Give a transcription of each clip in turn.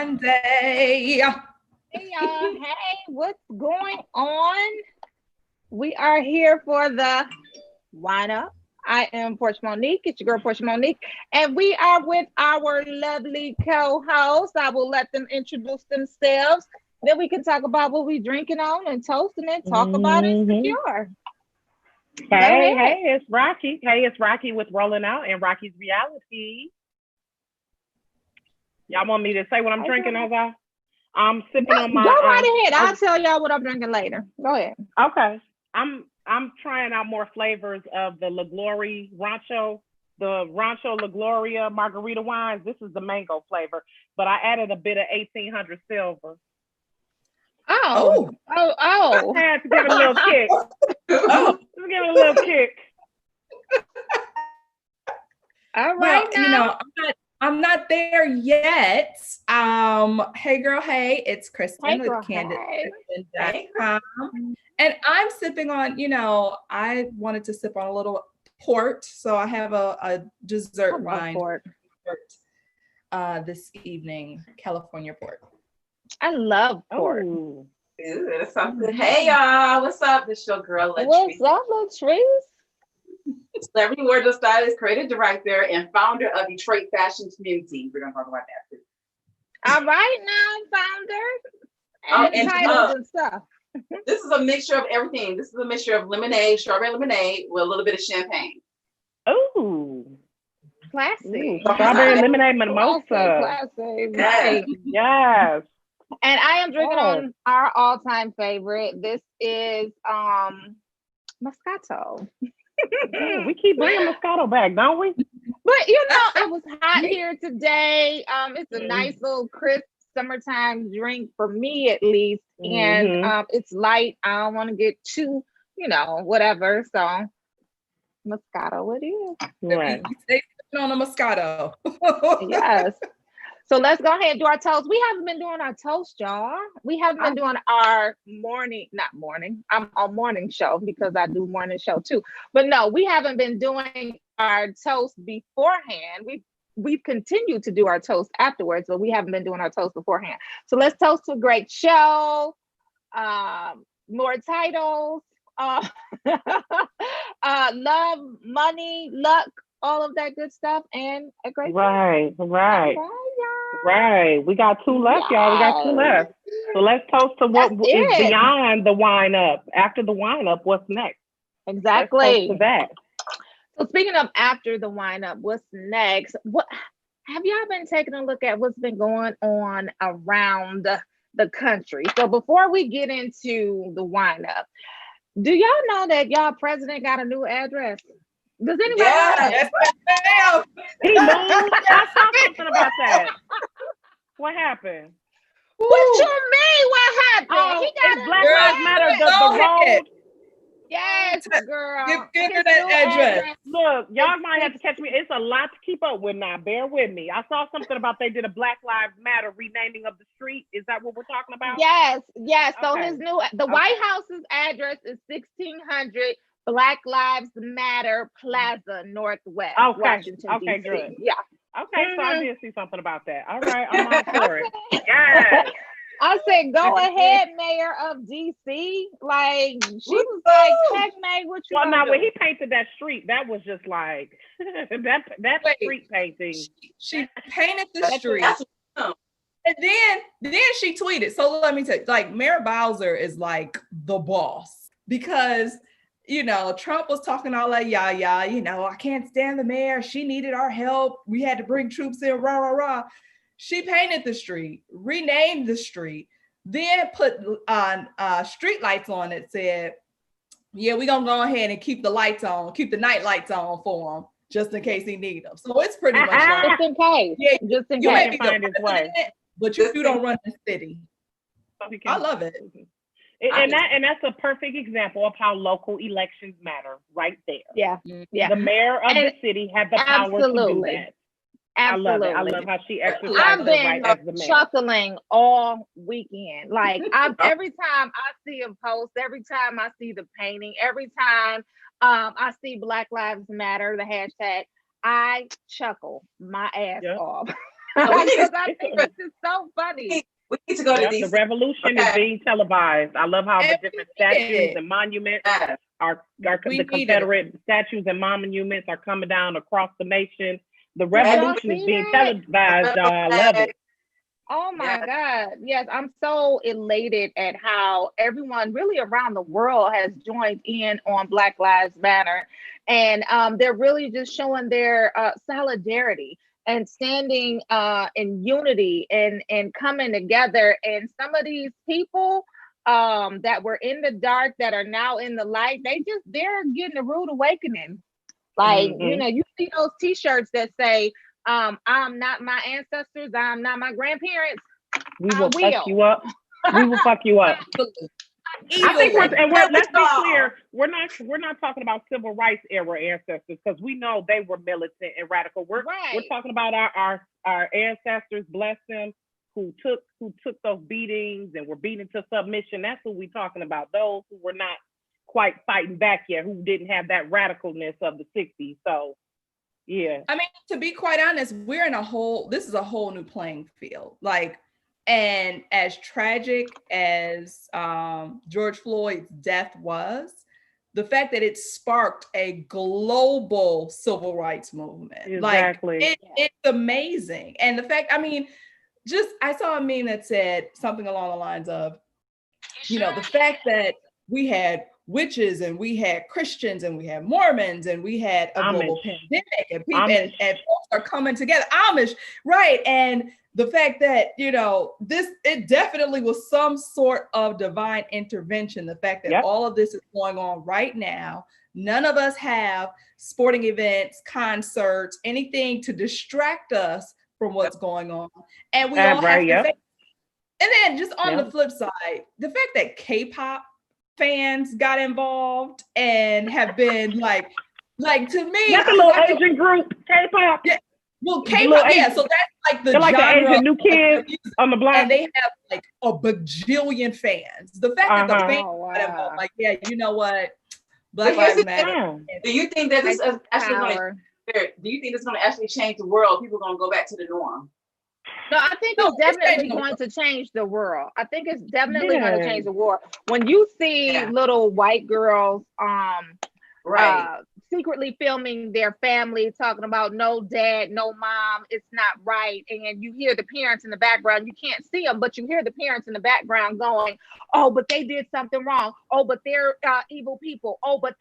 Monday. Hey y'all, hey, what's going on? We are here for the Wine Up. I am Portia Monique. It's your girl Portia Monique, and we are with our lovely co-hosts. I will let them introduce themselves. Then we can talk about what we drinking on and toasting and talk about insecure. Hey, it's Rocky. Hey, it's Rocky with Rolling Out and Rocky's Reality. Y'all want me to say what I'm drinking as I'm sipping on my? Go right ahead. I'll tell y'all what I'm drinking later. Go ahead. Okay. I'm trying out more flavors of the La Gloria Rancho, the Rancho La Gloria margarita wines. This is the mango flavor, but I added a bit of 1800 silver. Oh. I had to give it a little kick. Just give it a little kick. All right. Well, I'm not there yet. Hey girl, hey, it's Kristen with CandidKristen.com. And I'm sipping on, I wanted to sip on a little port. So I have a dessert wine port this evening, California port. I love port. Ooh, that sounds good. Hey y'all, what's up? This your girl Latrice. What's up, Latrice? Celebrity wardrobe stylist, creative director, and founder of Detroit Fashion Community. We're gonna talk about that too. All right, now, founder and titles and stuff. This is a mixture of everything. This is a mixture of lemonade, strawberry lemonade, with a little bit of champagne. Ooh, classy. Strawberry lemonade mimosa. Classy. Right. Yes. And I am drinking on our all-time favorite. This is Moscato. We keep bringing Moscato back, don't we? But it was hot here today. It's a nice little crisp summertime drink for me at least. And it's light. I don't want to get too, whatever. So Moscato it is. Right. On a Moscato. Yes. So let's go ahead and do our toast. We haven't been doing our toast, y'all. We haven't been doing our I'm on morning show because I do morning show too. But no, we haven't been doing our toast beforehand. We've continued to do our toast afterwards, but we haven't been doing our toast beforehand. So let's toast to a great show, more titles, love, money, luck, all of that good stuff, and a great Right. We got two left, y'all. We got two left. So let's toast to what is beyond the wine up. After the wine up, what's next? Exactly. Let's toast to that. So speaking of after the wine up, what's next? What have y'all been taking a look at what's been going on around the country? So before we get into the wine up, do y'all know that y'all president got a new address? Does anybody know that? Yes, he moved. I saw something about that. What happened? What you mean? What happened? Oh, he got it's Black Lives Matter. The road. Yes, girl. Give her that address. Look, y'all might have to catch me. It's a lot to keep up with now. Bear with me. I saw something about they did a Black Lives Matter renaming of the street. Is that what we're talking about? Yes. So the White House's address is 1600 Black Lives Matter Plaza Northwest, Washington, okay, D.C. good. Yeah. Okay, so I did see something about that. All right, I'm all for it. Yes. I said, go ahead, Mayor of D.C. Like, she was like, heck, May, what you now, when he painted that street, that was just like, that street painting. She painted the street. And then she tweeted. So let me tell you, like, Mayor Bowser is like the boss because Trump was talking all like, I can't stand the mayor. She needed our help. We had to bring troops in, rah, rah, rah. She painted the street, renamed the street, then put on street lights on it, said, we're going to go ahead and keep the lights on, keep the night lights on for him, just in case he need them. So it's pretty much like, just in case. Yeah, just in case. May find his way. But you don't run the city. I love it. And that's a perfect example of how local elections matter right there. Yeah. The mayor of the city had the power to do that. Absolutely. I love how she exercised I've been right as the mayor. chuckling all weekend. Like every time I see a post, every time I see the painting, every time I see Black Lives Matter, the hashtag, I chuckle my ass off. Because I think this is so funny. We need to go to The DC. revolution is being televised. I love how the different statues and monuments Yes. are We the need Confederate statues and monuments are coming down across the nation. The Y'all revolution is see being that? televised, y'all. I love it. Oh my God. Yes, I'm so elated at how everyone really around the world has joined in on Black Lives Matter. And they're really just showing their solidarity and standing in unity and coming together. And some of these people that were in the dark that are now in the light, they're getting a rude awakening. Like, you know, you see those t-shirts that say, I'm not my ancestors, I'm not my grandparents. We will fuck you up. We will fuck you up. I think let's be clear, we're not talking about civil rights era ancestors, because we know they were militant and radical. We're talking about our ancestors, bless them, who took those beatings and were beaten to submission. That's who we're talking about. Those who were not quite fighting back yet, who didn't have that radicalness of the 60s. So yeah. I mean, to be quite honest, this is a whole new playing field. Like, and as tragic as George Floyd's death was, the fact that it sparked a global civil rights movement. Exactly. Like, it's amazing. And the fact, I mean, I saw a meme that said something along the lines of, you know, the fact that we had witches and we had Christians and we had Mormons and we had a global pandemic and people and folks are coming together. Amish, right? And the fact that, you know, it definitely was some sort of divine intervention. The fact that all of this is going on right now. None of us have sporting events, concerts, anything to distract us from what's going on. And we all have to face. And then just on the flip side, the fact that K-pop fans got involved and have been like to me, that's a little Asian group, K-pop. Yeah, well, K-pop, so that's like the like genre, the Asian new kids on the block, and they have like a bajillion fans. The fact that the fans got involved, like, yeah, you know what, Black Lives Matter. Do you think that this is actually going to? Do you think it's going to actually change the world? People are going to go back to the norm. No, I think it's definitely going to change the world. I think it's definitely going to change the world. When you see little white girls secretly filming their family, talking about no dad, no mom, it's not right. And you hear the parents in the background, you can't see them, but you hear the parents in the background going, oh, but they did something wrong. Oh, but they're evil people. Oh, but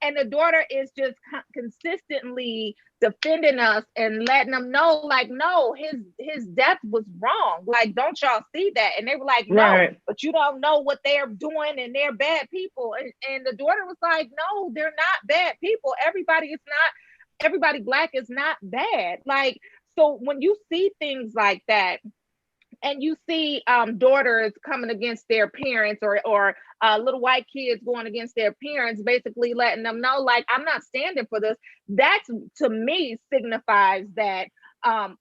and the daughter is just consistently defending us and letting them know, like, no, his death was wrong. Like, don't y'all see that? And they were like, no, but you don't know what they're doing and they're bad people. And the daughter was like, no, they're not bad people. Everybody Black is not bad. Like, so when you see things like that, and you see daughters coming against their parents or little white kids going against their parents, basically letting them know, like, I'm not standing for this. That, to me, signifies that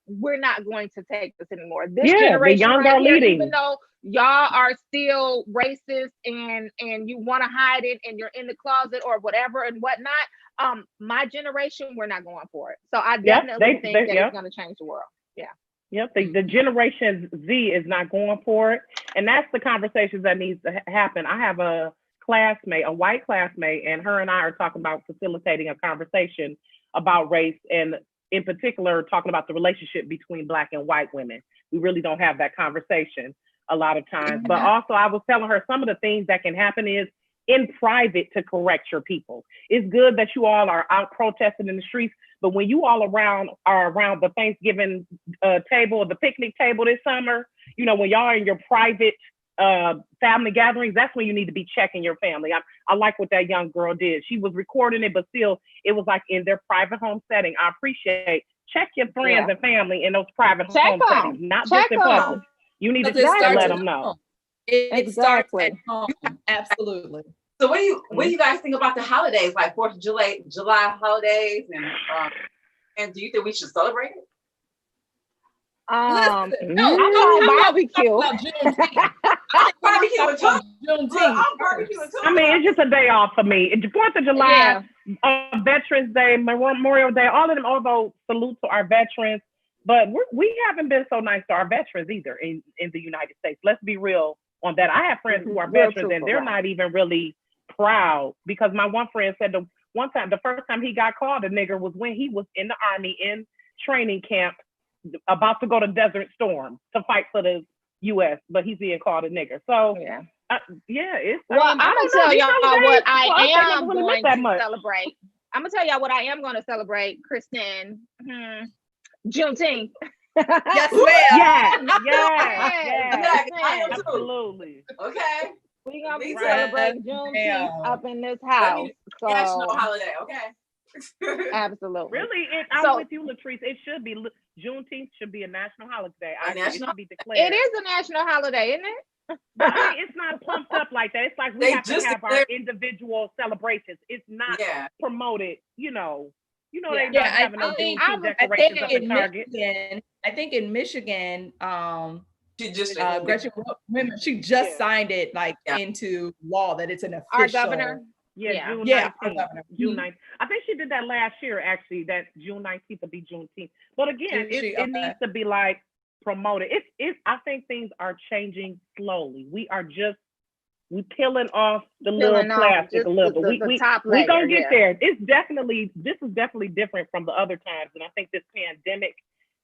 we're not going to take this anymore. This generation right here, even though y'all are still racist and you want to hide it and you're in the closet or whatever and whatnot, my generation, we're not going for it. So I definitely think that it's going to change the world. Yeah. Yep, the Generation Z is not going for it. And that's the conversations that needs to happen. I have a white classmate, and her and I are talking about facilitating a conversation about race, and in particular, talking about the relationship between Black and white women. We really don't have that conversation a lot of times. But also, I was telling her some of the things that can happen is in private to correct your people. It's good that you all are out protesting in the streets, but when you all are around the Thanksgiving table or the picnic table this summer, you know, when y'all are in your private family gatherings, that's when you need to be checking your family. I like what that young girl did. She was recording it, but still, it was like in their private home setting. I appreciate, check your friends and family in those private home settings, not just in public. You need to let them know. It starts at home. Absolutely. So what do you guys think about the holidays, like 4th of July holidays, and do you think we should celebrate it? No, barbecue. I mean, it's just a day off for me. 4th of July, Veterans Day, Memorial Day, all of them, although salute to our veterans, But we haven't been so nice to our veterans either in the United States. Let's be real on that. I have friends who are veterans and they're not even really proud, because my one friend said the first time he got called a nigger was when he was in the Army in training camp, about to go to Desert Storm to fight for the U.S., but he's being called a nigger. So yeah, it's. Well, I'm gonna tell y'all what I am going to celebrate. I'm gonna tell y'all what I am going to celebrate, Kristen. Juneteenth. Yes, ma'am. Yes. Absolutely. Okay. We're gonna be celebrating Juneteenth up in this house. So national holiday, okay. Absolutely. Really, I'm with you, Latrice. It should be Juneteenth should be a national holiday. It should be declared. It is a national holiday, isn't it? But I mean, it's not pumped up like that. It's like we have to have our individual celebrations. It's not promoted, they not having no Juneteenth decorations up in Target. I think in Michigan, she just Gretchen Whitmer, she just signed it into law that it's an official. Our governor. June 19th. June 19th. I think she did that last year, actually, that June 19th will be Juneteenth. But again, it needs to be promoted. I think things are changing slowly. We peeling off the little plastic a little bit. We gonna get there. This is definitely different from the other times. And I think this pandemic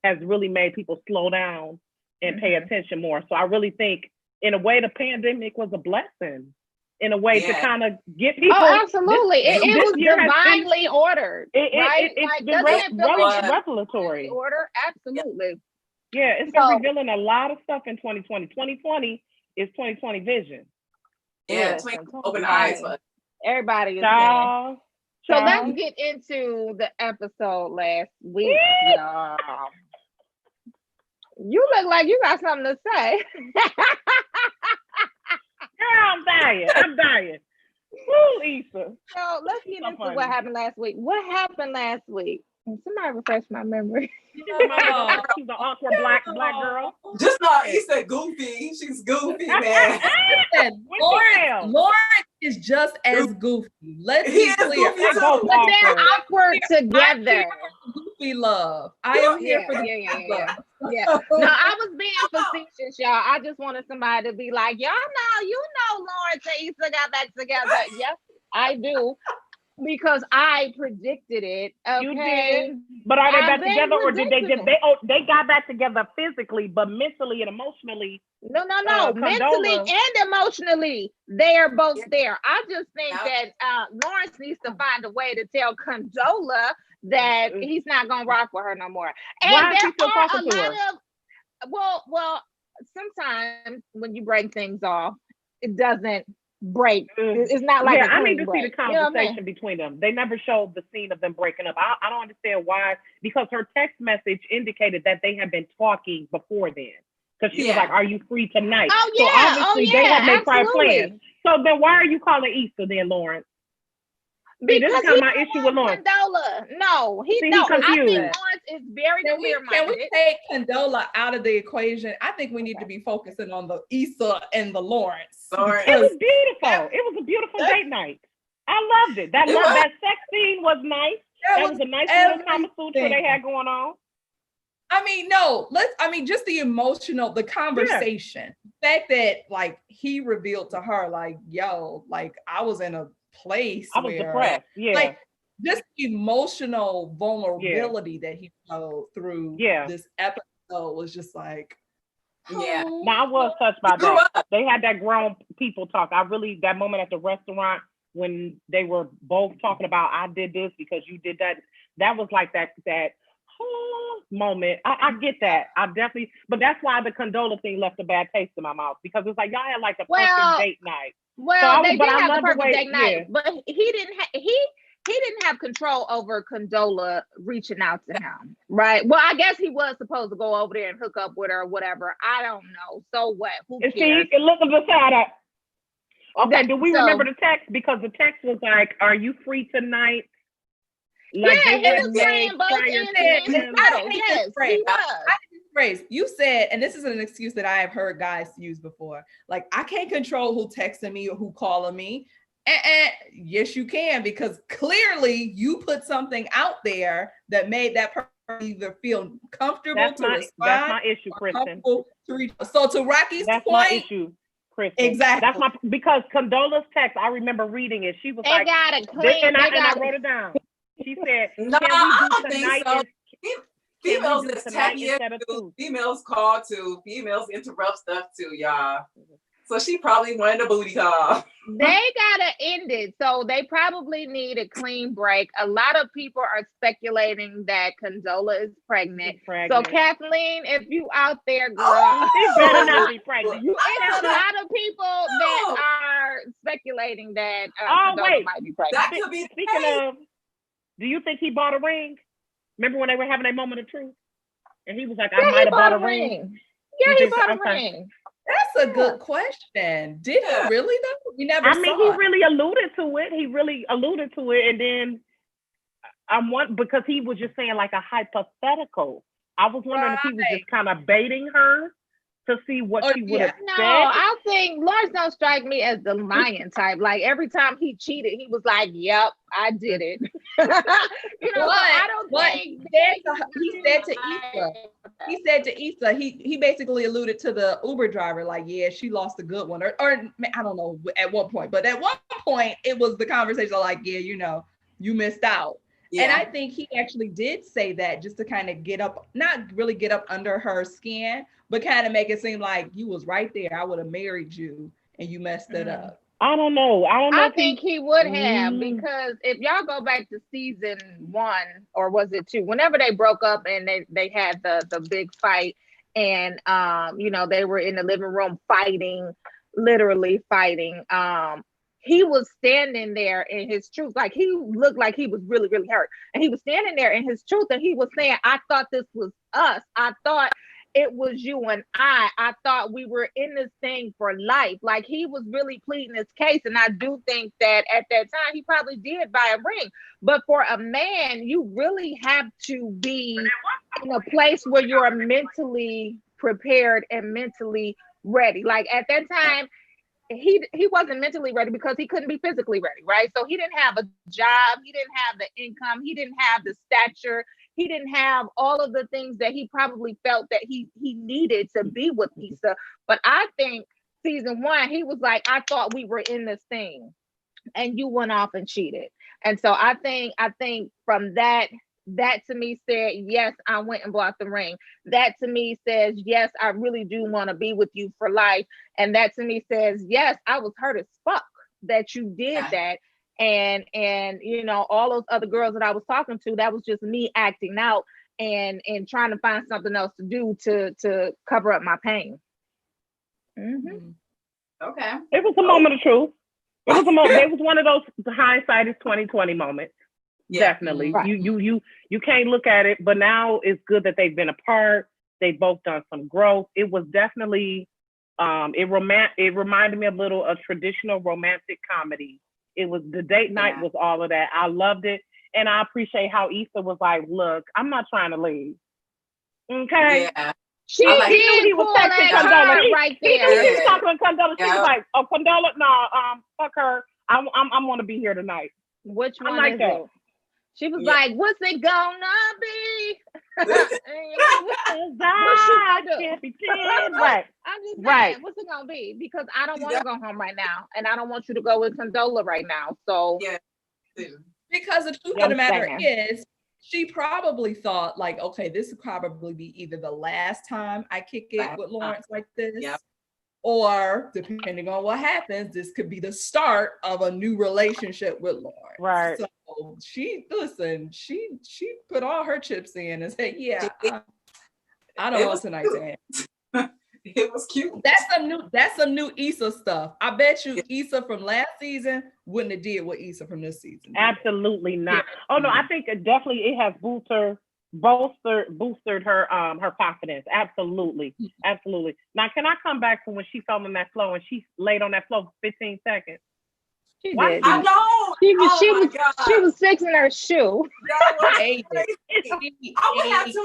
has really made people slow down and pay attention more. So I really think in a way the pandemic was a blessing. In a way to kind of get people. Oh, absolutely. It was divinely ordered. It's been revelatory. Order, absolutely. Yeah, it's been revealing a lot of stuff in 2020. 2020 is 2020 vision. Yeah, open eyes. Everybody is there. So let's get into the episode last week, y'all. You look like you got something to say. Girl, I'm dying. Woo, Issa. So let's get into what happened last week. What happened last week? Somebody refresh my memory. She's an awkward black girl. Just not Issa goofy. She's goofy, man. Lawrence is just as goofy. Let's be clear. But they're awkward together. Goofy love. I am here for the love. Yeah. No, I was being facetious, y'all. I just wanted somebody to be like, y'all know, Lawrence and Issa got back together. Yes, I do. Because I predicted it. Okay? You did. But are they back together, or did they got back together physically, but mentally and emotionally? No. Mentally and emotionally, they are both there. I just think that Lawrence needs to find a way to tell Condola that he's not gonna rock with her no more. And why is he still talking to her? Well, sometimes when you break things off, it doesn't break. It's not like I need to see the conversation between them. They never showed the scene of them breaking up. I don't understand why, because her text message indicated that they had been talking before then. Because she was like, "Are you free tonight?" Oh yeah, so obviously they had made prior plans. So then why are you calling Issa then, Lawrence? Because this is kind of my issue with Lawrence. Condola. No, I think Lawrence is very clear-minded. Can we take Condola out of the equation? I think we need to be focusing on the Issa and the Lawrence. It was beautiful. It was a beautiful date night. I loved it. That sex scene was nice. That was a nice little Kama Sutra they had going on. I mean, just the emotional, the conversation. The fact that he revealed to her, I was in a place I was depressed. Yeah. Just emotional vulnerability that he showed through this episode was just Now I was touched by that. They had that grown people talk. That moment at the restaurant when they were both talking about, I did this because you did that. That was like that moment. I get that. I definitely, but that's why the Condola thing left a bad taste in my mouth, because it's like y'all had a perfect date night. Well, they did have the perfect date night, but he didn't have control over Condola reaching out to him, right? Well, I guess he was supposed to go over there and hook up with her or whatever. I don't know. So what? Who cares? See, look at the side. Okay, do we remember the text? Because the text was like, "Are you free tonight?" He was saying both ends in his title. Yes, he was. Phrase you said, and this is an excuse that I have heard guys use before. I can't control who texting me or who calling me. Yes, you can, because clearly you put something out there that made that either feel comfortable That's to my respond issue, or Kristen. comfortable to reach. So to Rocky's That's point, my issue, Kristen. exactly. That's my because Condola's text. I remember reading it. She was They like, gotta clean. and I wrote it down. She said, No, "Can we I do don't think tonight?" so. Females do is tonight tacky. instead of two? Females call too. Females interrupt stuff too, y'all. So she probably wanted a booty call. They gotta end it. So they probably need a clean break. A lot of people are speculating that Condola is pregnant. So Kathleen, if you out there, girl, she better not be pregnant. It's a lot of people that are speculating that Condola might be pregnant. That could be. Speaking of, do you think he bought a ring? Remember when they were having a moment of truth? And he was like, I might have bought a ring. Yeah, he bought a ring. That's a good question. Did he really though? We never saw he really alluded to it. He really alluded to it. And then because he was just saying like a hypothetical. I was wondering if he was just kind of baiting her to see what she would have said. No, I think Lawrence don't strike me as the lion type. Like every time he cheated, he was like, "Yep, I did it." I don't think he said to Issa, he basically alluded to the Uber driver, like, yeah, she lost a good one, or I don't know at what point, but at one point it was the conversation like, yeah, you missed out. Yeah. And I think he actually did say that just to kind of not really get up under her skin, but kind of make it seem like you was right there. I would have married you and you messed it up. I don't know. I think he would have, because if y'all go back to season 1, or was it 2, whenever they broke up and they had the big fight, and they were in the living room literally fighting. He was standing there in his truth. Like he looked like he was really, really hurt. And he was standing there in his truth, and he was saying, I thought this was us. I thought it was you and I thought we were in this thing for life. Like he was really pleading his case. And I do think that at that time he probably did buy a ring. But for a man, you really have to be in a place where you are mentally prepared and mentally ready. Like at that time, he wasn't mentally ready because he couldn't be physically ready, right? So he didn't have a job, he didn't have the income, he didn't have the stature, he didn't have all of the things that he probably felt that he needed to be with Issa. But I think season 1, he was like, I thought we were in this thing, and you went off and cheated. And so I think from that to me said, yes, I went and bought the ring. That to me says, yes, I really do want to be with you for life. And that to me says, yes, I was hurt as fuck that you did that. And all those other girls that I was talking to, that was just me acting out and trying to find something else to do to cover up my pain. Mm-hmm. Okay. It was a moment of truth. It was a moment. It was one of those hindsight is 2020 moments. Yeah. Definitely. Right. You can't look at it, but now it's good that they've been apart. They've both done some growth. It was definitely it reminded me a little of traditional romantic comedy. It was the date night was all of that. I loved it. And I appreciate how Issa was like, look, I'm not trying to leave. Okay. Yeah. He was texting Condola right there. He was talking to Condola. She was like, oh, Condola, no, fuck her. I'm want to be here tonight. Which one like is that? It? She was like, what's it gonna be? Right. I'm just saying, what's it gonna be? Because I don't want to go home right now, and I don't want you to go with Condola right now. So because the truth of the matter is, she probably thought like, okay, this would probably be either the last time I kick it with Lawrence like this, or depending on what happens, this could be the start of a new relationship with Lawrence. Right. So she put all her chips in and said, yeah, I don't want tonight to end. It was cute. That's some new Issa stuff. I bet you Issa from last season wouldn't have did what Issa from this season did. Absolutely not. Oh no, I think it has bolstered her confidence. Absolutely. Now, can I come back to when she fell on that floor and she laid on that floor for 15 seconds? She did. I know. She was fixing her shoe. I would have to. She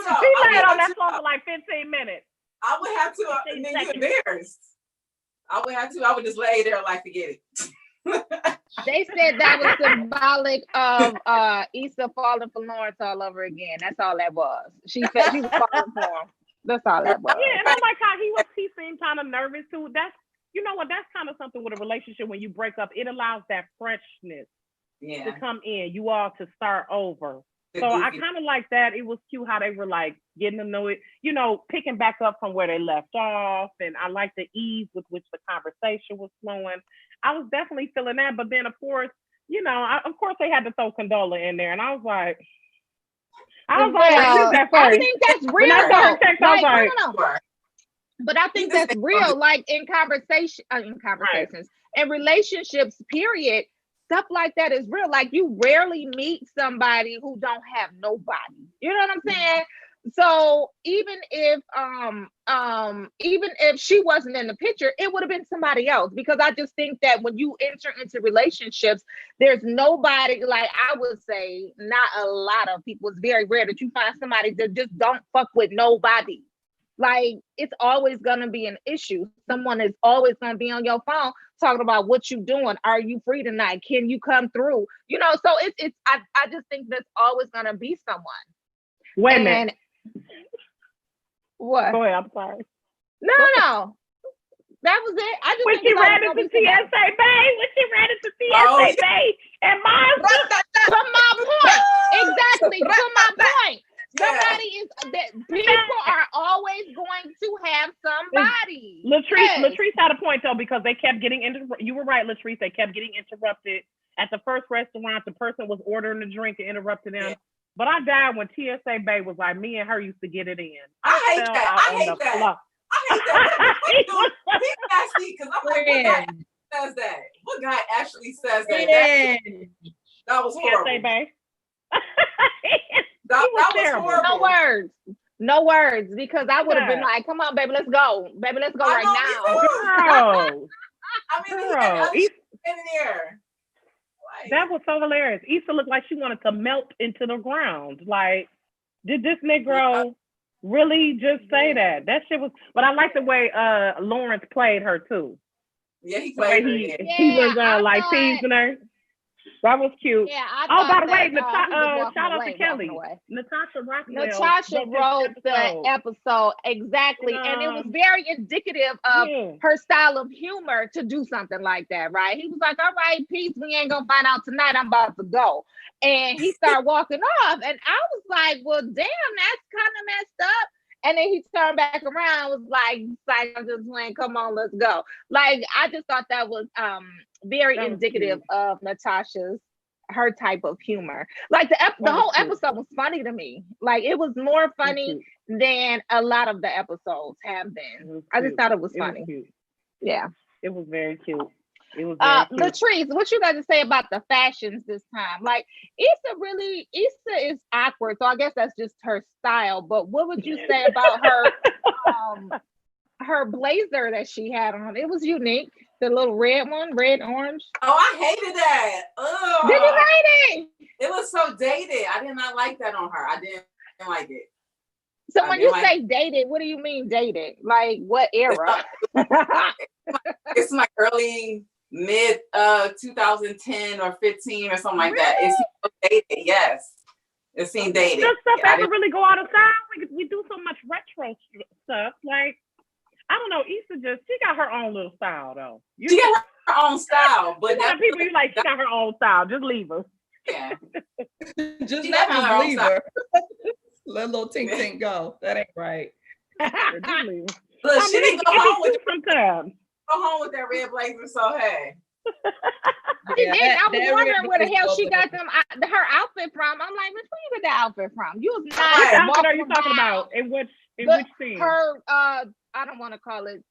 laid on that floor for like 15 minutes. I would have to. And then you're embarrassed. I would have to. I would just lay there like, forget it. They said that was symbolic of Issa falling for Lawrence all over again. That's all that was. She was falling for him. That's all that was. Yeah, and I like how he seemed kind of nervous too. That's, you know what, that's kind of something with a relationship. When you break up, it allows that freshness to come in. You all to start over. So I kind of like that. It was cute how they were like getting to know it, you know, picking back up from where they left off. And I like the ease with which the conversation was flowing. I was definitely feeling that. But then, of course, you know, of course they had to throw Condola in there. And I was like, I think that's real. When I saw her text, I was like, no. But I think that's real. Like in conversations, in relationships, period. Stuff like that is real. Like you rarely meet somebody who don't have nobody. You know what I'm saying? So even if she wasn't in the picture, it would have been somebody else. Because I just think that when you enter into relationships, there's nobody, like I would say, not a lot of people. It's very rare that you find somebody that just don't fuck with nobody. Like it's always gonna be an issue. Someone is always gonna be on your phone talking about what you doing. Are you free tonight? Can you come through? You know, so I just think there's always gonna be someone. Wait a minute. What? Go ahead, I'm sorry. No. That was it. I just when she ran into TSA Bay, and mine to my point. Exactly. To my point. Somebody is that people are always going to have somebody. Latrice had a point though, because they kept getting you were right, Latrice. They kept getting interrupted at the first restaurant. The person was ordering a drink and interrupted them. Yeah. But I died when TSA Bay was like, me and her used to get it in. I hate that. He's nasty because I'm like, what guy says that? What guy actually says that? That was horrible. TSA Bay. That was horrible. No words, because I would have been like, come on, baby, let's go. Baby, let's go right now. Girl. He's in there. That was so hilarious. Issa looked like she wanted to melt into the ground. Like, did this Negro really just say that? That shit was, but I like the way Lawrence played her too. Yeah, he played her. He was like teasing her. That was cute. Yeah, by the way, shout out to Kelly. Natasha wrote the episode exactly, and it was very indicative of her style of humor to do something like that, right? He was like, "All right, peace. We ain't gonna find out tonight. I'm about to go," and he started walking off, and I was like, "Well, damn, that's kind of messed up." And then he turned back around, was like I'm just playing, come on, let's go. Like, I just thought that was very indicative of Natasha's, her type of humor. Like the whole episode was funny to me. Like it was more funny than a lot of the episodes have been. I just thought it was funny. Yeah. It was very cute. Latrice, what you got to say about the fashions this time? Like Issa is awkward, so I guess that's just her style. But what would you say about her her blazer that she had on? It was unique. The little red one, red orange. Oh, I hated that. Ugh. Did you hate it? It was so dated. I did not like that on her. I didn't like it. So when you say dated, what do you mean dated? Like what era? It's like early mid 2010 or 15 or something like that. It seemed dated. Yes, it seemed dated. This stuff doesn't really go out of style. We do so much retro stuff. Like, I don't know. Issa she got her own little style though. She got her own style, but that's people you like. She got her own style. Just leave her. Yeah, just leave her. Let little tink tink go. That ain't right. Look, she didn't go home with sometimes. Go home with that red blazer. So hey. I was wondering where the hell she got her outfit from. I'm like, where you get the outfit from? You was not. What are you talking about? In which scene? Her I don't want to call it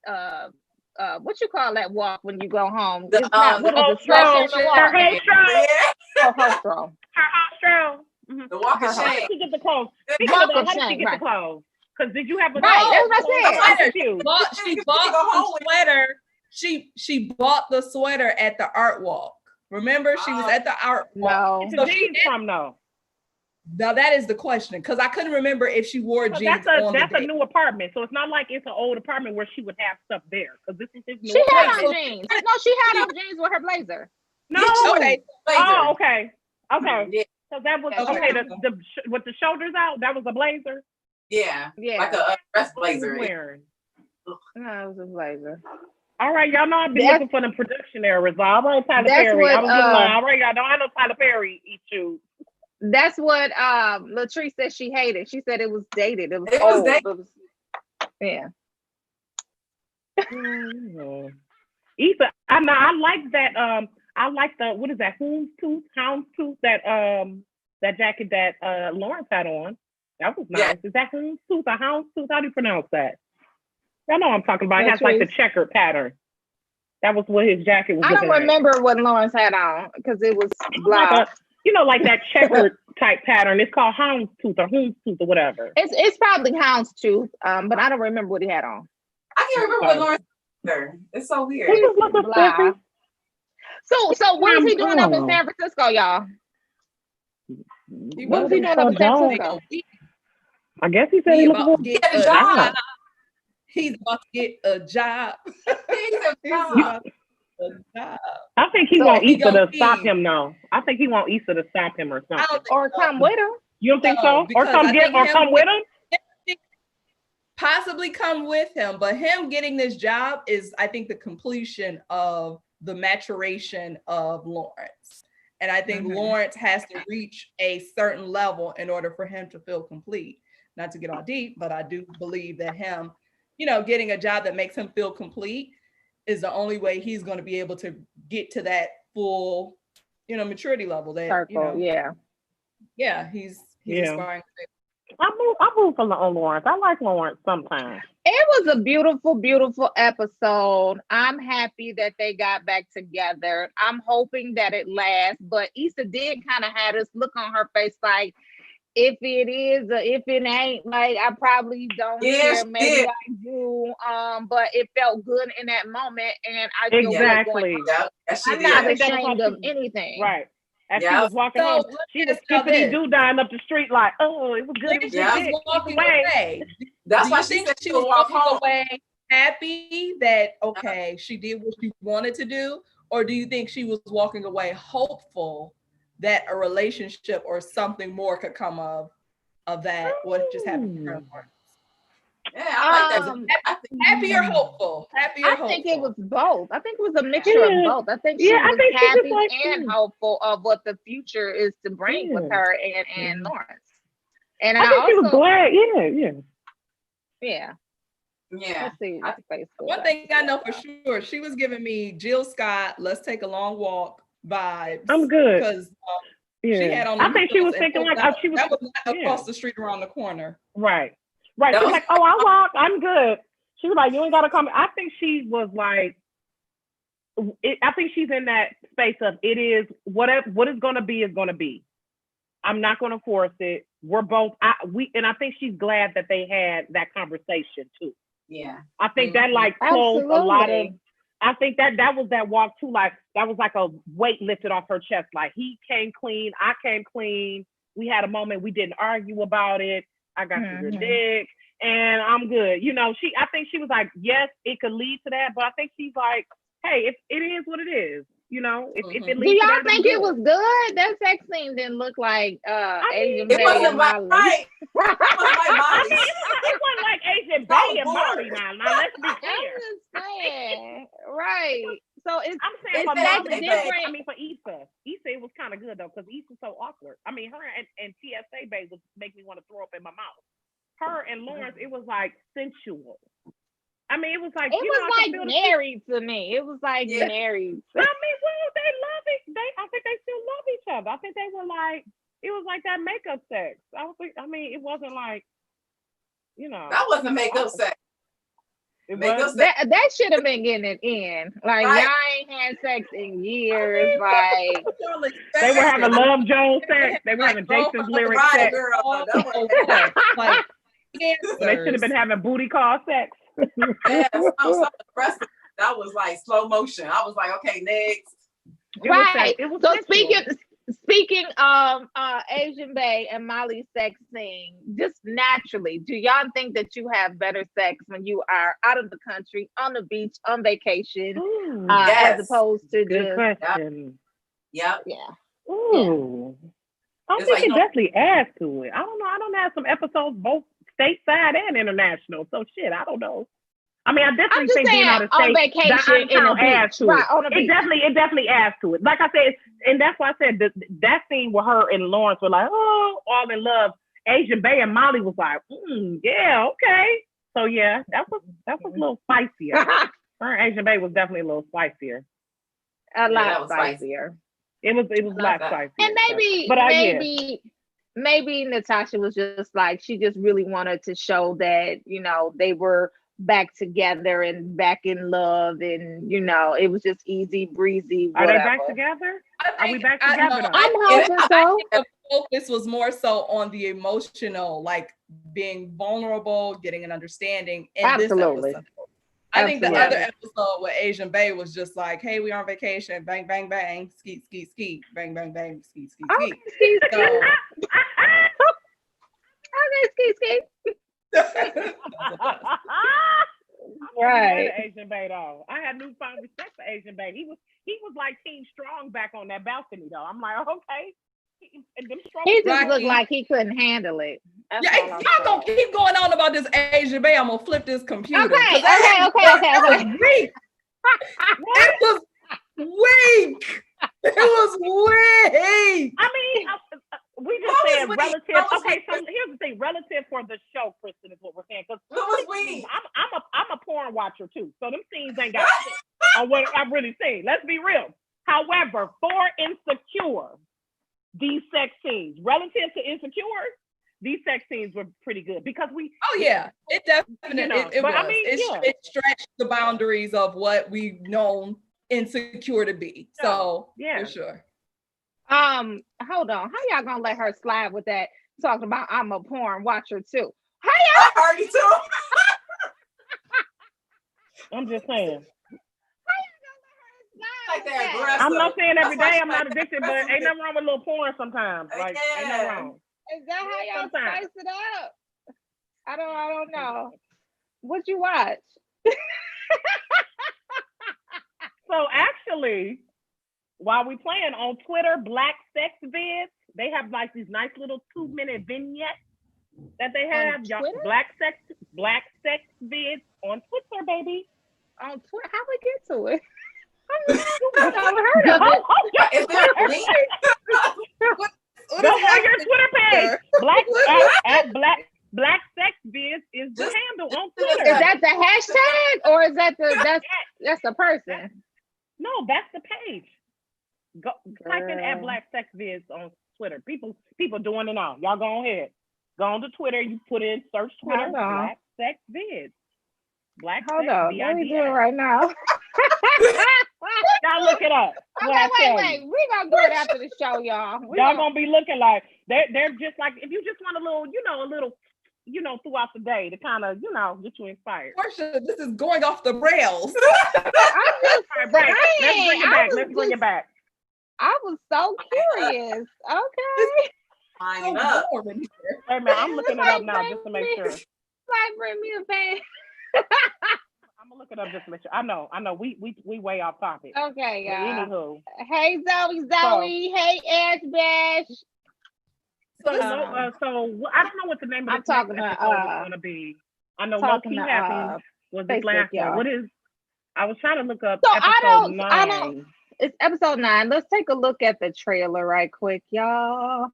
what you call that walk when you go home? Her hot stroll. The walk of shame. How did she get the clothes? How did she get the clothes? Because did you have a right? That's what I said. She bought the sweater. She bought the sweater at the art walk. Remember, she was at the art walk. No. So she's from though. Now that is the question, because I couldn't remember if she wore jeans. That's a new apartment, so it's not like it's an old apartment where she would have stuff there. Because this is his new. She had on jeans. No, she had on jeans with her blazer. No. Okay. Oh, okay. Yeah. So that was Okay. The with the shoulders out. That was a blazer. Yeah. Yeah. Like a dress What he was blazer. wearing. No, it was a blazer. All right, y'all know I've been looking for the production errors. All right, Tyler That's Perry. what, I was getting lying. All right, y'all know I know Tyler Perry eat shoes. That's what Latrice said she hated. She said it was dated. It was It old. was dated. It was, yeah. Issa, I like that. I like the what is that? Houndstooth. That jacket that Lawrence had on. That was nice. Yeah. Is that houndstooth or houndstooth? How do you pronounce that? Y'all know what I'm talking about. It has like the checkered pattern. That was what his jacket was. I don't remember what Lawrence had on because it was black. Like that checkered type pattern. It's called houndstooth or whatever. It's probably houndstooth, but I don't remember what he had on. I can't remember what Lawrence said. It's so weird. Blah. So what was he doing up in San Francisco, y'all? What was he doing up in San Francisco? I guess he said he looking for a job. He's about to get a job. I think he want Issa to stop him now. I think he want Issa to stop him or something. Or come with him. You don't think so? Or come with him? Possibly come with him, but him getting this job is, I think, the completion of the maturation of Lawrence. And I think Lawrence has to reach a certain level in order for him to feel complete. Not to get all deep, but I do believe that him, getting a job that makes him feel complete is the only way he's going to be able to get to that full, maturity level. That circle, yeah, he's aspiring to. I move for Lawrence. I like Lawrence sometimes. It was a beautiful, beautiful episode. I'm happy that they got back together. I'm hoping that it lasts. But Issa did kind of have this look on her face like, if it is or if it ain't, like I probably don't care. Maybe I do. But it felt good in that moment, and I feel exactly. I'm not ashamed of anything. Right. As she was walking home, she was skipping doo-dying up the street like, oh, it was good. She was walking away. That's why she was walking away happy that, okay, she did what she wanted to do? Or do you think she was walking away hopeful that a relationship or something more could come of that, what just happened to her? Yeah, I like that. Happy or hopeful? I think it was both. I think it was a mixture of both. I think she was happy and hopeful of what the future is to bring with her and Lawrence. And I think she was glad. Yeah. Let's see. One thing I know for sure, she was giving me Jill Scott, let's take a long walk vibes. I'm good. Because she had on. I think she was thinking like she was. That was not across the street around the corner. Right. She was like, "Oh, I walk. I'm good." She was like, "You ain't gotta come." I think she was like, I think she's in that space of it is what is gonna be is gonna be. I'm not gonna force it. We're both. And I think she's glad that they had that conversation too. Yeah. I think that like closed a lot of. I think that was that walk too. Like that was like a weight lifted off her chest. Like he came clean, I came clean. We had a moment. We didn't argue about it. I got your dick, and I'm good. I think she was like, yes, it could lead to that, but I think she's like, hey, it is what it is. If it leads do y'all to that, think it was good? That sex scene didn't look like Asian Bay and Molly. Right. It wasn't like Asian Bay and Molly now. Let's be clear. I'm just saying, right? So I'm saying for Molly, different. I mean, for Issa, it was kind of good though because Issa's so awkward. I mean, her and TSA Bay would make me want to throw up in my mouth. Her and Lawrence, it was like sensual. I mean, it was like married to me. It was like married. I mean, well, they love it. I think they still love each other. I think they were like, it was like that makeup sex. It wasn't like, that wasn't makeup sex. That should have been getting it in. Like y'all ain't had sex in years. Like they were having Love Jones sex. They were having Jason's lyric sex. They should have been having booty call sex. That was like slow motion. I was like, okay, next. Right. So speaking of Asian Bay and Molly's sex scene, just naturally, do y'all think that you have better sex when you are out of the country, on the beach, on vacation, as opposed to good question. Yep. Yeah. Ooh. I It's think like, it no- definitely adds to it. I don't know. I don't have some episodes both stateside and international. So shit, I don't know. I mean, I I'm definitely just think being saying out of on state, that vacation out of in a town adds beach. to Right, it. on a It beach. definitely adds to it. Like I said, and that's why I said that scene with her and Lawrence were like, oh, all in love. Asian Bay and Molly was like, yeah, okay. So yeah, that was a little spicier. Her and Asian Bay was definitely a little spicier. A lot that was spicier. It was a lot spicier. And maybe Natasha was just like, she just really wanted to show that, you know, they were back together and back in love, and you know, it was just easy breezy. Whatever. Are they back together? Are we back together? I'm hoping so. The focus was more so on the emotional, like being vulnerable, getting an understanding in Absolutely. this episode. I think the other episode with Asian Bay was just like, hey, we on vacation, bang, bang, bang, skeet, skeet, skeet, bang, bang, bang, skeet, skeet, skeet. Skeet, So, okay, skeet, skeet. Right. Asian Bay though. I had newfound respect for Asian Bay. He was like Team Strong back on that balcony though. I'm like, okay. He just looked like he couldn't handle it. That's yeah, y'all gonna keep going on about this Asian Bay. I'm gonna flip this computer. Okay. It was weak. It was weak. I mean, we just saying relative. Okay, so here's the thing: relative for the show, Kristen, is what we're saying. Because I'm a porn watcher too, so them scenes ain't got shit on what I've really seen. Let's be real. However, for Insecure, these sex scenes, relative to Insecure, these sex scenes were pretty good because we. Oh yeah, it definitely it was. I mean, it stretched the boundaries of what we've known Insecure to be. So for sure. Hold on. How y'all gonna let her slide with that? Talking about I'm a porn watcher too. How y'all? I already too. I'm just saying. Like that I'm not saying every day I'm not addicted, but ain't nothing wrong with a little porn sometimes. Like ain't nothing wrong. Is that how y'all spice it up? I don't know. What'd you watch? So actually, while we playing on Twitter, Black Sex Vids, they have like these nice little 2-minute vignettes that they have. Black Sex Vids on Twitter, baby. On Twitter? How we get to it? I've never heard of it. Is there a link? Go on your Twitter page. Black Sex Vids is the handle on Twitter. Is that the hashtag or is that that's the person? No, that's the page. Go type in at Black Sex Vids on Twitter. People doing it now. Y'all go ahead. Go on to Twitter. You put in search Twitter Black Sex Vids. Hold on. Let me do it right now. Y'all look it up. Wait. We're gonna do it after the show, y'all. Y'all gonna be looking like they're just like, if you just want a little, throughout the day to kind of, get you inspired. Portia, this is going off the rails. Let's bring it back. I was so curious. Okay. Hey man, I'm looking it up now just to make sure. Like, bring me a fan. I'm gonna look it up just to make sure. I know. We way off topic. Okay, y'all. Anywho. Hey Zoe. Hey Ash Bash. So I don't know what the name of the episode is going to be. I know what keep happening was this last one. What is? I was trying to look up episode 9. I don't. It's episode 9. Let's take a look at the trailer right quick, y'all.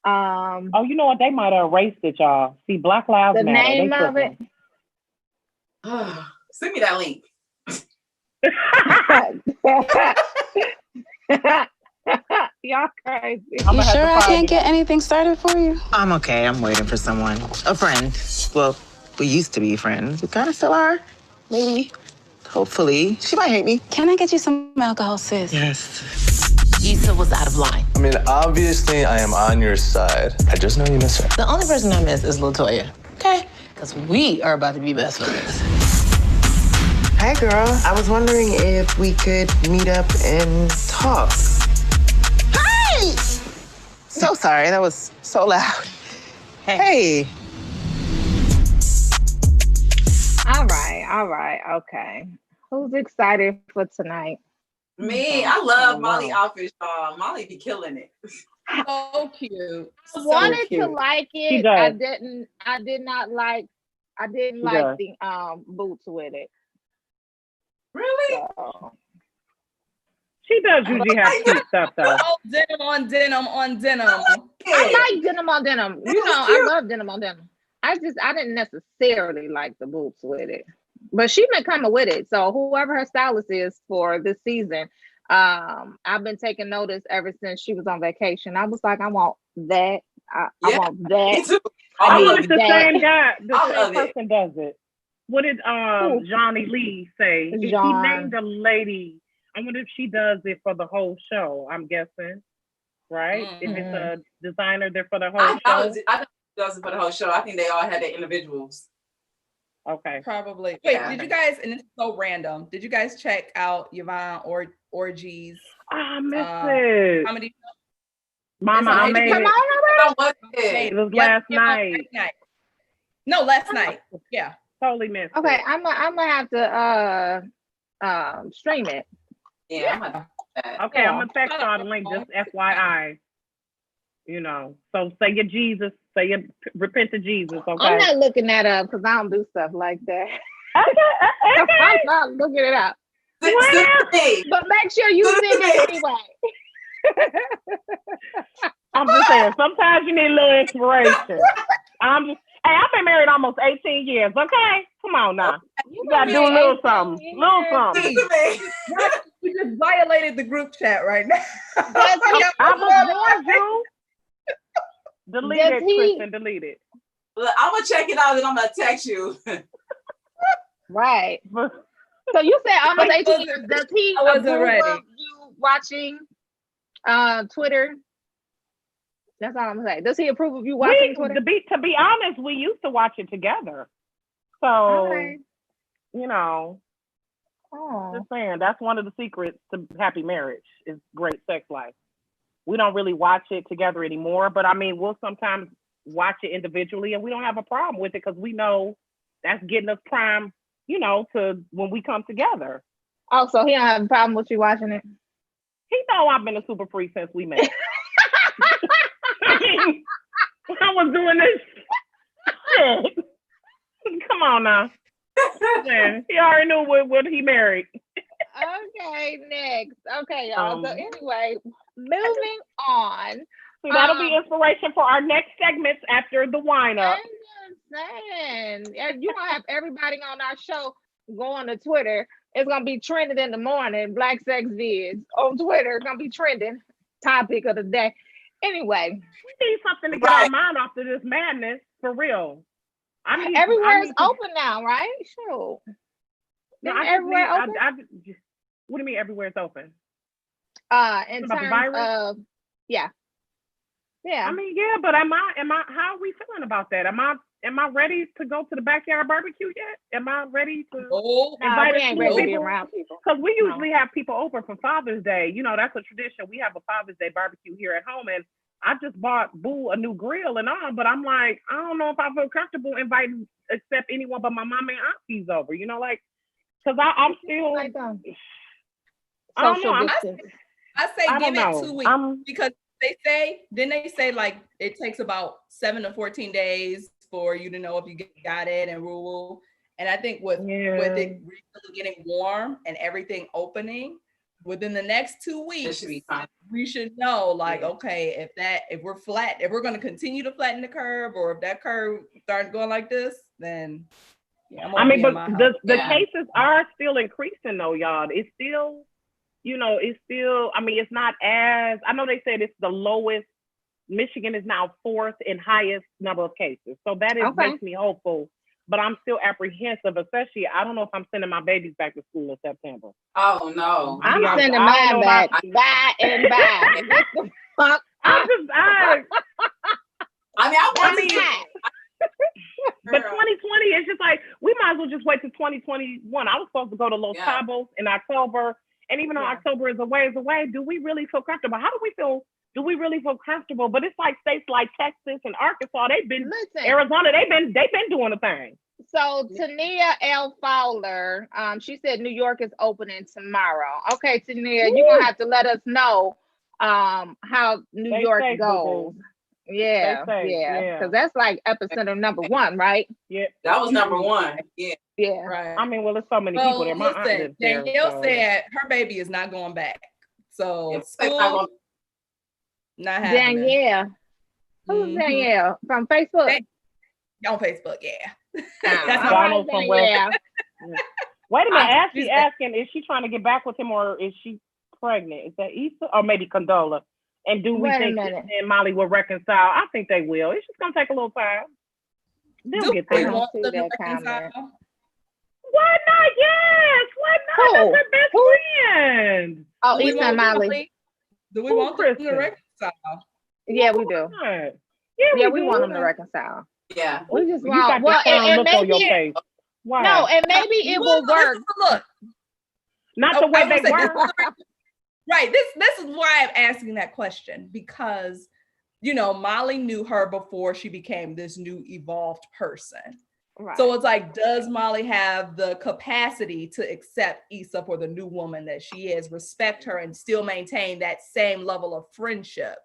Oh, you know what? They might have erased it, y'all. See, Black Lives Matter. The name of it. Send me that link. Y'all crazy. You sure I can't get anything started for you? I'm okay. I'm waiting for someone. A friend. Well, we used to be friends. We kind of still are. Maybe. Hopefully. She might hate me. Can I get you some alcohol, sis? Yes. Issa was out of line. I mean, obviously, I am on your side. I just know you miss her. The only person I miss is LaToya. Okay? Because we are about to be best friends. Hey, girl. I was wondering if we could meet up and talk. Hey! So sorry. That was so loud. Hey. All right. Okay. Who's excited for tonight? Me, I love Molly outfits, y'all. Molly be killing it. So cute. I wanted to like She it. does. I didn't like the boots with it. Really? So. She does usually have cute stuff though. Oh, denim on denim on denim. I like denim on denim. You know, I love denim on denim. I didn't necessarily like the boots with it. But she been coming with it. So whoever her stylist is for this season, I've been taking notice ever since she was on vacation. I was like, I want that. I want that. Me too. I I wonder if the that. same guy, the I same love person does it. What did Johnny Lee say? He named a lady. I wonder if she does it for the whole show. I'm guessing, right? Mm-hmm. If it's a designer there for the whole show. I think it does it for the whole show. I think they all had their individuals. Okay. Probably. Wait, Yeah. did you guys, and it's so random, did you guys check out Yvonne Orgy's I miss it. comedy show? Mama, I made it. It was last night. No, last night. Yeah. Totally missed Okay, it. I'm gonna have to stream it. Yeah. Okay, I'm gonna text y'all the link, just FYI. You know, so say your Jesus, say your repent to Jesus, okay? I'm not looking that up because I don't do stuff like that. Okay. I'm not looking it up. Hey, But make sure you send it anyway. I'm just saying, sometimes you need a little inspiration. Hey, I've been married almost 18 years, okay? Come on now. You gotta do a little something. Little something. You just violated the group chat right now. I was warned you. Delete it, Kristen, delete it. Look, I'm gonna check it out and I'm gonna text you. Right. So you said almost 18 years. Does he approve of you watching Twitter? That's all I'm gonna say. Does he approve of you watching Twitter? To be honest, we used to watch it together. So, you know, just saying, that's one of the secrets to happy marriage is great sex life. We don't really watch it together anymore, but I mean, we'll sometimes watch it individually and we don't have a problem with it because we know that's getting us prime, you know, to when we come together. Oh, so he don't have a problem with you watching it? He know I've been a super freak since we met. I was doing this shit. Come on now. Man, he already knew what he married. Okay, next. Okay, y'all. So anyway, moving on. So that'll be inspiration for our next segments after the wine up. I'm saying, you're gonna have everybody on our show go on to Twitter. It's gonna be trending in the morning. Black sex vids on Twitter. It's gonna be trending. Topic of the day. Anyway, we need something to get our mind off of this madness for real. Everywhere is open now, right? Sure. No, everywhere open. What do you mean everywhere is open? In terms of yeah. I mean, yeah, but am I? How are we feeling about that? Am I ready to go to the backyard barbecue yet? Am I ready to invite we ain't ready to be around people? Because we usually have people over for Father's Day. You know, that's a tradition. We have a Father's Day barbecue here at home, and I just bought Boo a new grill and all, but I'm like, I don't know if I feel comfortable inviting except anyone but my mom and aunties over. You know, like, because I'm still. I don't know. I say give it 2 weeks because they say like it takes about 7 to 14 days for you to know if you got it and rule. And I think with it really getting warm and everything opening within the next 2 weeks, we should know like, okay, if we're going to continue to flatten the curve or if that curve starts going like this, then I mean, but the cases are still increasing though, y'all. It's still, you know, I mean, it's not as, I know they said it's the lowest. Michigan is now 4th in highest number of cases. So that makes me hopeful, but I'm still apprehensive, especially, I don't know if I'm sending my babies back to school in September. Oh, no. I'm sending mine back. Bye and bye. What the fuck? But 2020 is just like, we might as well just wait till 2021. I was supposed to go to Los Cabos in October. And even though October is a ways away, do we really feel comfortable? How do we feel? Do we really feel comfortable? But it's like states like Texas and Arkansas, Arizona, they've been doing a thing. So Tania L. Fowler, she said New York is opening tomorrow. Okay, Tania, you're gonna have to let us know how New York safe, goes. boo-boo. Yeah, yeah. because that's like epicenter number one, right? Yeah, That was number one. Yeah. Yeah. Right. I mean, well, there's so many people there. My aunt Listen, lives there. Danielle So. said her baby is not going back. So It's school not happening. Danielle. Who's Danielle? From Facebook? On Facebook, yeah. That's all right, Danielle. Wait a minute, Ashley asking, is she trying to get back with him or is she pregnant? Is that Issa or maybe Condola? And do we think Issa and Molly will reconcile? I think they will. It's just gonna take a little time. They'll get there. Want them to reconcile? Why not? Yes. Why not? That's their best friend. Oh, Issa and Molly. Do we want them to reconcile? Yeah, we do. Yeah, we want them to reconcile. Yeah. We just you want got and look on your face. Why? No, and maybe it will work. Look. Not the way they were. Right. This is why I'm asking that question, because Molly knew her before she became this new evolved person. Right. So it's like, does Molly have the capacity to accept Issa for the new woman that she is, respect her, and still maintain that same level of friendship?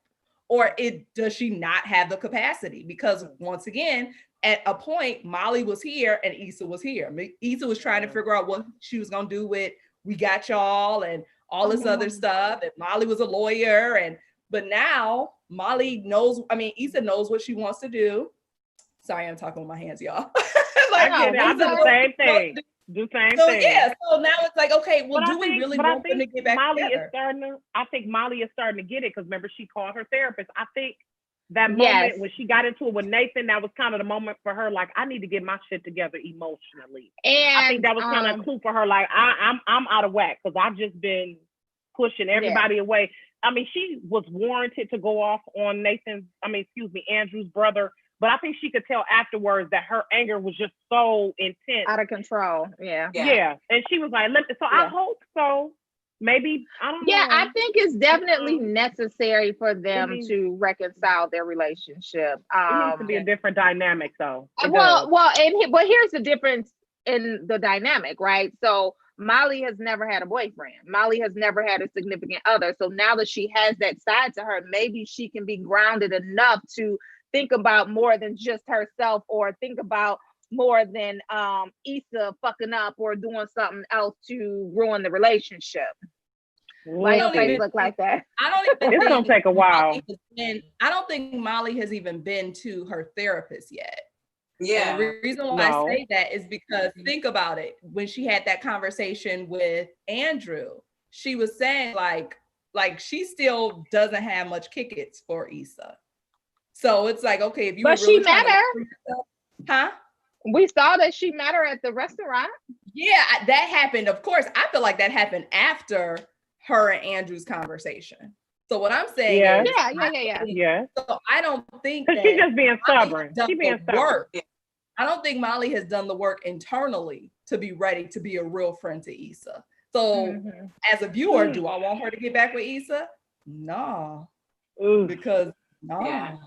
Or does she not have the capacity? Because once again, at a point, Molly was here and Issa was here. Issa was trying to figure out what she was going to do with We Got Y'all and all this other stuff. And Molly was a lawyer. But now Molly knows, Issa knows what she wants to do. Sorry, I'm talking with my hands, y'all. I do the same thing. Yeah, so now it's like, okay, well, do we really want them to get back together? I think Molly is starting to get it because remember she called her therapist. I think that moment when she got into it with Nathan, that was kind of the moment for her, like, I need to get my shit together emotionally. And I think that was kind of a clue for her, like, I'm out of whack because I've just been pushing everybody away. She was warranted to go off on Andrew's brother. But I think she could tell afterwards that her anger was just so intense. Out of control. Yeah. And she was like, I hope so. Maybe, I don't know. Yeah, I think it's definitely necessary for them to reconcile their relationship. It needs to be a different dynamic, though. But here's the difference in the dynamic, right? So Molly has never had a boyfriend. Molly has never had a significant other. So now that she has that side to her, maybe she can be grounded enough to think about more than just herself, or think about more than Issa fucking up or doing something else to ruin the relationship. Why your face look like that? It's gonna take a while. I don't think Molly has even been to her therapist yet. Yeah. And the reason why I say that is because think about it. When she had that conversation with Andrew, she was saying like she still doesn't have much kick-its for Issa. So it's like, okay, if you were really met her, huh? We saw that she met her at the restaurant. Yeah, that happened. Of course, I feel like that happened after her and Andrew's conversation. So what I'm saying is, yeah. So I don't think that she's just being stubborn. She's being stubborn. I don't think Molly has done the work internally to be ready to be a real friend to Issa. So as a viewer, do I want her to get back with Issa? No, because no. Yeah.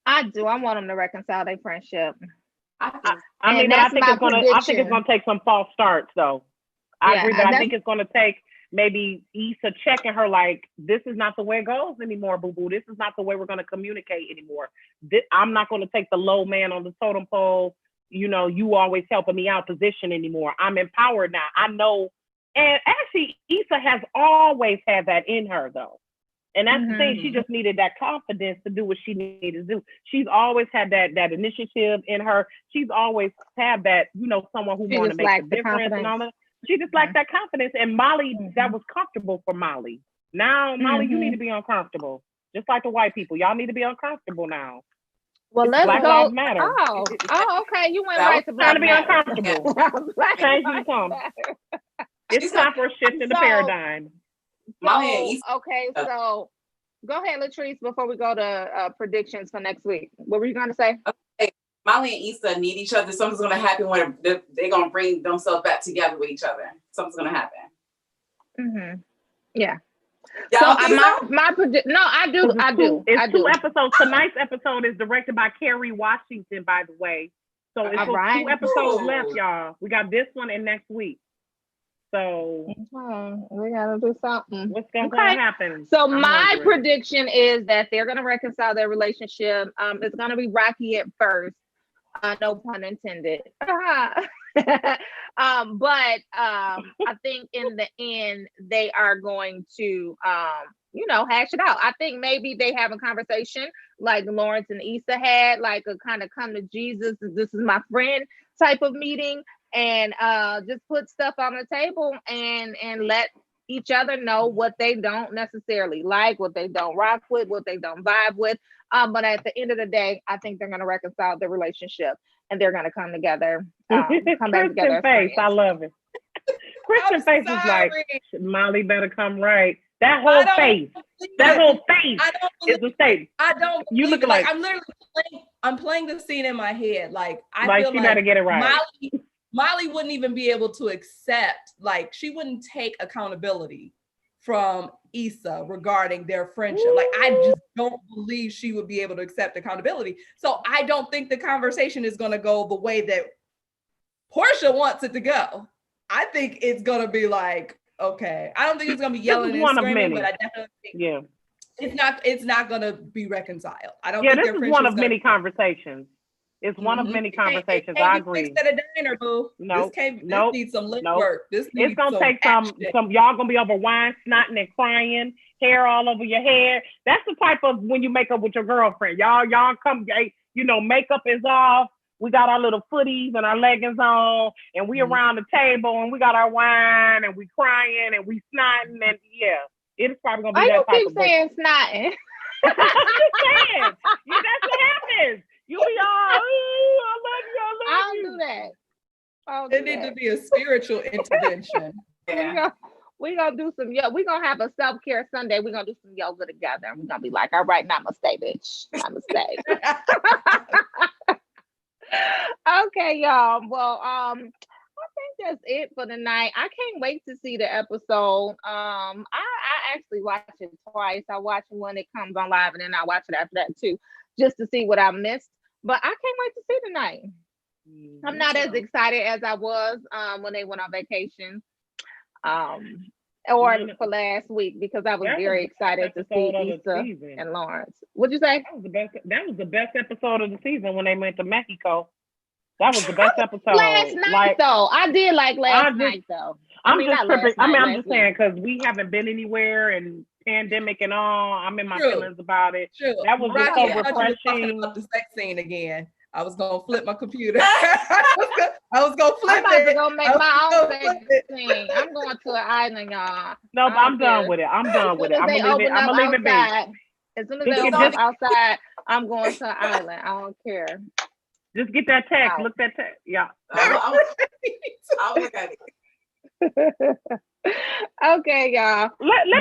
I do. I want them to reconcile their friendship. I think it's gonna take some false starts, though. I agree, but I think it's gonna take maybe Issa checking her, like, this is not the way it goes anymore, boo-boo. This is not the way we're gonna communicate anymore. I'm not gonna take the low man on the totem pole, you always helping me out position anymore. I'm empowered now. I know, and actually Issa has always had that in her, though. And that's the thing. She just needed that confidence to do what she needed to do. She's always had that initiative in her. She's always had that, someone who wanted to make a difference and all that. She just lacked that confidence. And Molly, that was comfortable for Molly. Now, Molly, you need to be uncomfortable. Just like the white people. Y'all need to be uncomfortable now. Well, let's Black go. Lives Matter. Oh, okay. You went right to Black to be uncomfortable. Change the tone. It's time for a shift in the paradigm. So go ahead, Latrice, before we go to predictions for next week. What were you going to say? Okay. Molly and Issa need each other. Something's going to happen when they're going to bring themselves back together with each other. Something's going to happen. Yeah. So I do. It's 2 episodes. Tonight's episode is directed by Kerry Washington, by the way. So it's All those right. 2 episodes Ooh. left, y'all. We got this one and next week. So We gotta do something. what's gonna Okay. happen? So I'm my wondering. prediction is that they're gonna reconcile their relationship. It's gonna be rocky at first. No pun intended. I think in the end they are going to hash it out. I think maybe they have a conversation like Lawrence and Issa had, like a kind of come to Jesus, this is my friend type of meeting, and just put stuff on the table and let each other know what they don't necessarily like, what they don't rock with, what they don't vibe with. But at the end of the day, I think they're going to reconcile the relationship and they're going to come together, come back together. Christian face, I love it. Christian face is like, Molly better come right. That whole face is a statement. I don't. You look like like I'm literally playing the scene in my head. Like I like feel she like better get it right. Molly wouldn't even be able to accept. Like she wouldn't take accountability from Issa regarding their friendship. Like I just don't believe she would be able to accept accountability. So I don't think the conversation is going to go the way that Portia wants it to go. I think it's going to be like, okay. I don't think it's going to be yelling and screaming, but I definitely think it's not going to be reconciled. I don't think this is one of many conversations. It's one of many conversations. I agree. At a diner, boo. This needs some lip work. It's gonna take some. Y'all gonna be over wine, snotting and crying, hair all over your head. That's the type of when you make up with your girlfriend. Y'all come. Makeup is off. We got our little footies and our leggings on, and we around the table, and we got our wine, and we crying, and we snotting, and it's probably gonna be that type of. Why you keep saying snotting? I'm just saying. That's what happens. You be all, I love you. I don't do that. It needs to be a spiritual intervention. We're gonna do some we're gonna have a self-care Sunday. We're gonna do some yoga together. And we're gonna be like, all right, namaste, bitch. Namaste. Okay, y'all. Well, I think that's it for tonight. I can't wait to see the episode. I actually watch it twice. I watch it when it comes on live, and then I watch it after that too, just to see what I missed. But I can't wait to see tonight. I'm not as excited as I was when they went on vacation, or for last week, because I was very excited to see Issa and Lawrence. What'd you say? That was the best episode of the season when they went to Mexico. That was the best episode. Last night, though. I did like last night, though. I'm just tripping. I'm just saying, because we haven't been anywhere and pandemic and all. I'm in my feelings about it. That was just so refreshing. Talking about the sex scene again. I was gonna flip my computer. I was gonna flip it. I'm about to go make my own sex scene. I'm going to an island, y'all. No, I'm done with it. I'm gonna leave it be. As soon as they open up outside, I'm going to an island. I don't care. Just get that text. Look that text. Yeah. I'll look at it. Okay, y'all. Let me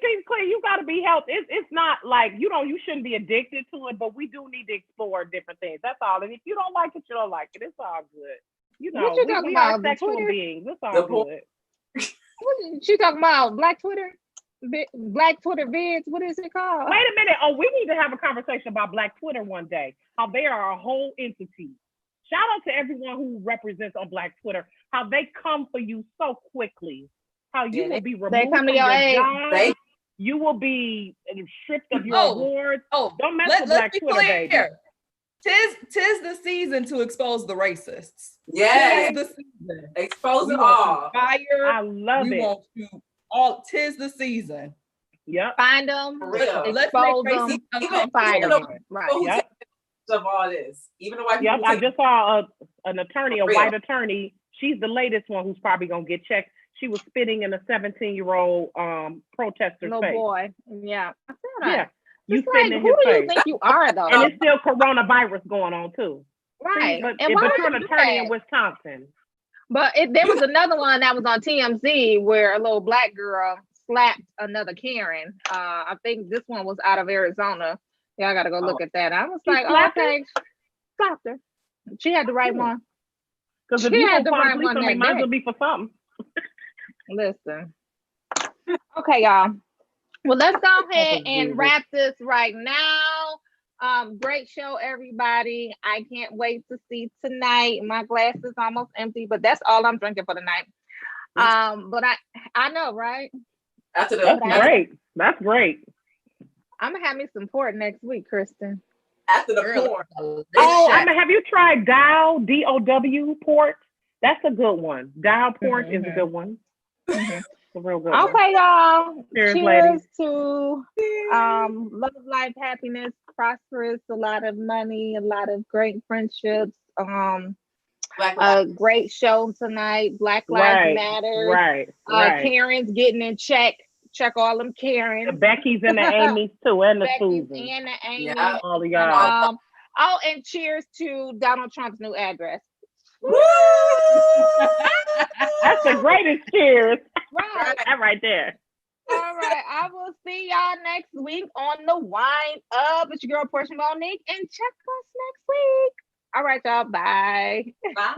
be clear. You got to be healthy. It's not like you shouldn't be addicted to it, but we do need to explore different things. That's all. And if you don't like it, you don't like it. It's all good. What you talking about? Sexual beings. It's all good. What she talking about? Black Twitter vids. What is it called? Wait a minute. Oh, we need to have a conversation about Black Twitter one day. How they are a whole entity. Shout out to everyone who represents on Black Twitter. How they come for you so quickly. How you will be removed from your job. You will be stripped of your awards. Don't mess with Black Twitter, baby. Tis the season to expose the racists. Yes. Tis the season. Expose it all. Fire. I love it. Want to all. Tis the season. Yep. Find them. Expose them. Find them. Right. Yep. Of all this, even the white people. I just saw an attorney, a white attorney. She's the latest one who's probably gonna get checked. She was spitting in a 17-year-old protester's face. Boy, yeah. I said that. Yeah, you spitting in his face. Who do you think you are, though? And it's still coronavirus going on too. Right. But you're an attorney in Wisconsin. But there was another one that was on TMZ where a little black girl slapped another Karen. I think this one was out of Arizona. Yeah, I gotta go look at that. I was like, okay, slapped her. She had the right one. Because if you had the right one, it might as well be for something. Listen. Okay, y'all. Well, let's go ahead and wrap this right now. Great show, everybody. I can't wait to see tonight. My glass is almost empty, but that's all I'm drinking for the night. But I know, right? That's great. That's great. I'm gonna have me some port next week, Kristen. After the port. Oh, have you tried Dow DOW port? That's a good one. Dow port is a good one. It's a real good one. Okay, y'all. Cheers, Cheers to love, life, happiness, prosperous, a lot of money, a lot of great friendships. A great show tonight. Black Lives Matter. Right. Karen's getting in check. Check all them Karens. The Becky's and the Amy's too, and the Susan. And the Amy. Yeah. All of y'all. And cheers to Donald Trump's new address. That's the greatest cheers. Right. That right there. All right. I will see y'all next week on the Wind Up. It's your girl, Portia Monique, and check us next week. All right, y'all. Bye. Bye.